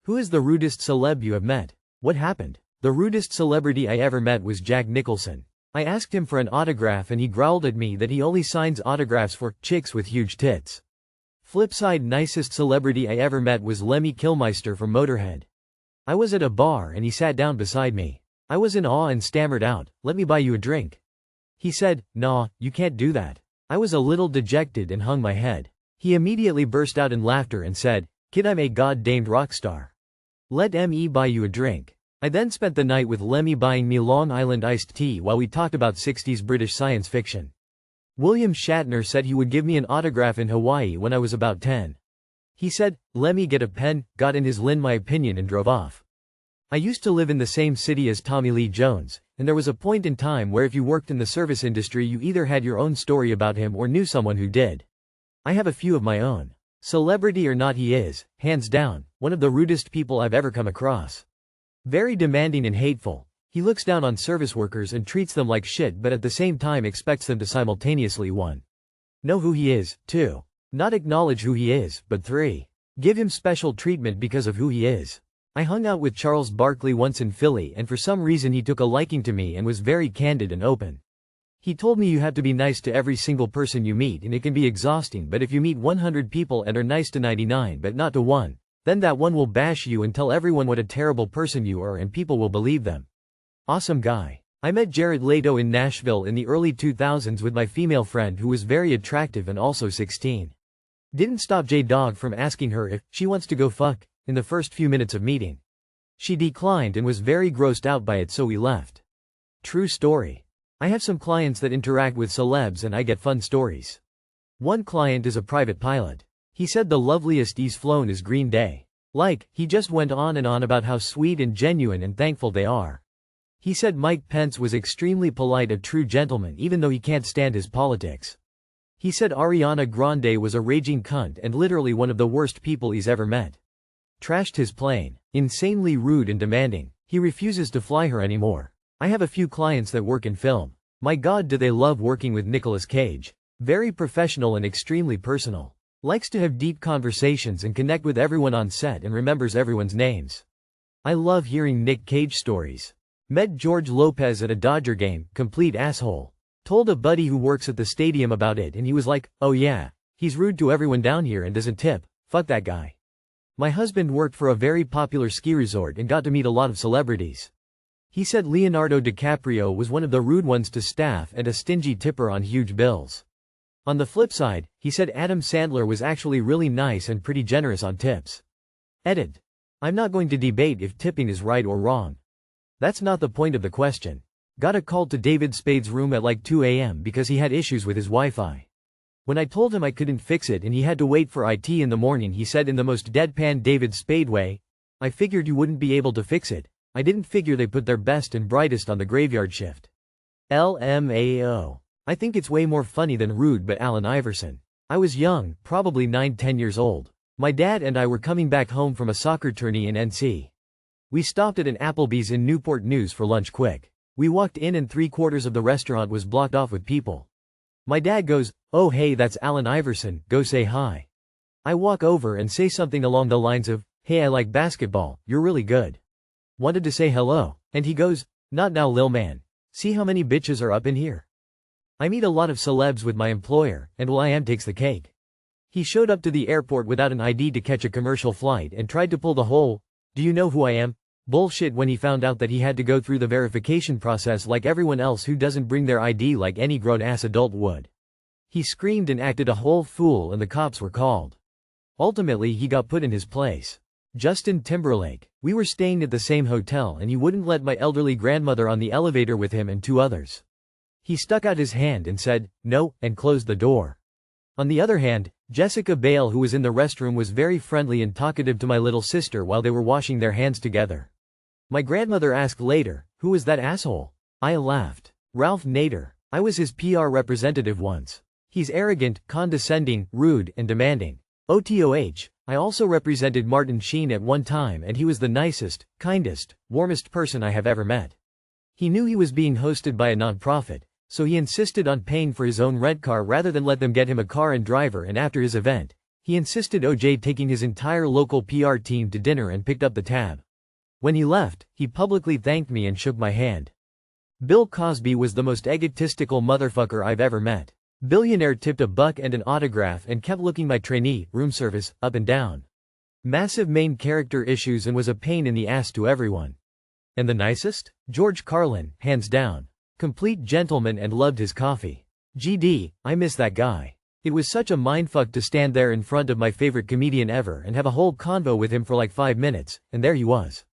Who is the rudest celeb you have met? What happened? The rudest celebrity I ever met was Jack Nicholson. I asked him for an autograph and he growled at me that he only signs autographs for chicks with huge tits. Flipside, nicest celebrity I ever met was Lemmy Kilmister from Motorhead. I was at a bar and he sat down beside me. I was in awe and stammered out, "Let me buy you a drink." He said, "Nah, you can't do that." I was a little dejected and hung my head. He immediately burst out in laughter and said, "Kid, I'm a god-damned rock star. Let me buy you a drink." I then spent the night with Lemmy buying me Long Island iced tea while we talked about 60s British science fiction. William Shatner said he would give me an autograph in Hawaii when I was about 10. He said, "Lemmy, get a pen," got in his Lin my opinion and drove off. I used to live in the same city as Tommy Lee Jones, and there was a point in time where if you worked in the service industry you either had your own story about him or knew someone who did. I have a few of my own. Celebrity or not, he is, hands down, one of the rudest people I've ever come across. Very demanding and hateful. He looks down on service workers and treats them like shit, but at the same time expects them to simultaneously 1. Know who he is, 2. Not acknowledge who he is, but 3. Give him special treatment because of who he is. I hung out with Charles Barkley once in Philly and for some reason he took a liking to me and was very candid and open. He told me you have to be nice to every single person you meet and it can be exhausting, but if you meet 100 people and are nice to 99 but not to 1, then that 1 will bash you and tell everyone what a terrible person you are and people will believe them. Awesome guy. I met Jared Leto in Nashville in the early 2000s with my female friend who was very attractive and also 16. Didn't stop J-Dog from asking her if she wants to go fuck in the first few minutes of meeting. She declined and was very grossed out by it, so we left. True story. I have some clients that interact with celebs and I get fun stories. One client is a private pilot. He said the loveliest he's flown is Green Day. He just went on and on about how sweet and genuine and thankful they are. He said Mike Pence was extremely polite, a true gentleman even though he can't stand his politics. He said Ariana Grande was a raging cunt and literally one of the worst people he's ever met. Trashed his plane. Insanely rude and demanding. He refuses to fly her anymore. I have a few clients that work in film. My god, do they love working with Nicolas Cage. Very professional and extremely personal. Likes to have deep conversations and connect with everyone on set and remembers everyone's names. I love hearing Nick Cage stories. Met George Lopez at a Dodger game, complete asshole. Told a buddy who works at the stadium about it and he was like, "Oh yeah, he's rude to everyone down here and doesn't tip. Fuck that guy." My husband worked for a very popular ski resort and got to meet a lot of celebrities. He said Leonardo DiCaprio was one of the rude ones to staff and a stingy tipper on huge bills. On the flip side, he said Adam Sandler was actually really nice and pretty generous on tips. Edit. I'm not going to debate if tipping is right or wrong. That's not the point of the question. Got a call to David Spade's room at like 2 a.m. because he had issues with his Wi-Fi. When I told him I couldn't fix it and he had to wait for IT in the morning, he said in the most deadpan David Spade way, "I figured you wouldn't be able to fix it. I didn't figure they put their best and brightest on the graveyard shift." LMAO. I think it's way more funny than rude, but Allen Iverson. I was young, probably 9-10 years old. My dad and I were coming back home from a soccer tourney in NC. We stopped at an Applebee's in Newport News for lunch quick. We walked in and 3/4 of the restaurant was blocked off with people. My dad goes, "Oh hey, that's Allen Iverson, go say hi." I walk over and say something along the lines of, "Hey, I like basketball, you're really good. Wanted to say hello." And he goes, "Not now, lil man. See how many bitches are up in here?" I meet a lot of celebs with my employer, and Will.i.am takes the cake. He showed up to the airport without an ID to catch a commercial flight and tried to pull the whole, "Do you know who I am?" bullshit when he found out that he had to go through the verification process like everyone else who doesn't bring their ID like any grown-ass adult would. He screamed and acted a whole fool and the cops were called. Ultimately he got put in his place. Justin Timberlake. We were staying at the same hotel and he wouldn't let my elderly grandmother on the elevator with him and 2 others. He stuck out his hand and said, "No," and closed the door. On the other hand, Jessica Biel, who was in the restroom, was very friendly and talkative to my little sister while they were washing their hands together. My grandmother asked later, "Who was that asshole?" I laughed. Ralph Nader. I was his PR representative once. He's arrogant, condescending, rude, and demanding. OTOH. I also represented Martin Sheen at one time and he was the nicest, kindest, warmest person I have ever met. He knew he was being hosted by a non-profit, so he insisted on paying for his own rent car rather than let them get him a car and driver, and after his event, He insisted OJ taking his entire local PR team to dinner and picked up the tab. When he left, he publicly thanked me and shook my hand. Bill Cosby was the most egotistical motherfucker I've ever met. Billionaire tipped $1 and an autograph and kept looking my trainee, room service, up and down. Massive main character issues and was a pain in the ass to everyone. And the nicest? George Carlin, hands down. Complete gentleman and loved his coffee. GD, I miss that guy. It was such a mindfuck to stand there in front of my favorite comedian ever and have a whole convo with him for like 5 minutes, and there he was.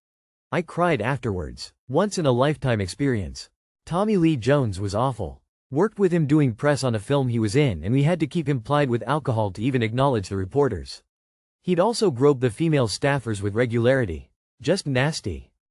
I cried afterwards. Once in a lifetime experience. Tommy Lee Jones was awful. Worked with him doing press on a film he was in and we had to keep him plied with alcohol to even acknowledge the reporters. He'd also grope the female staffers with regularity. Just nasty.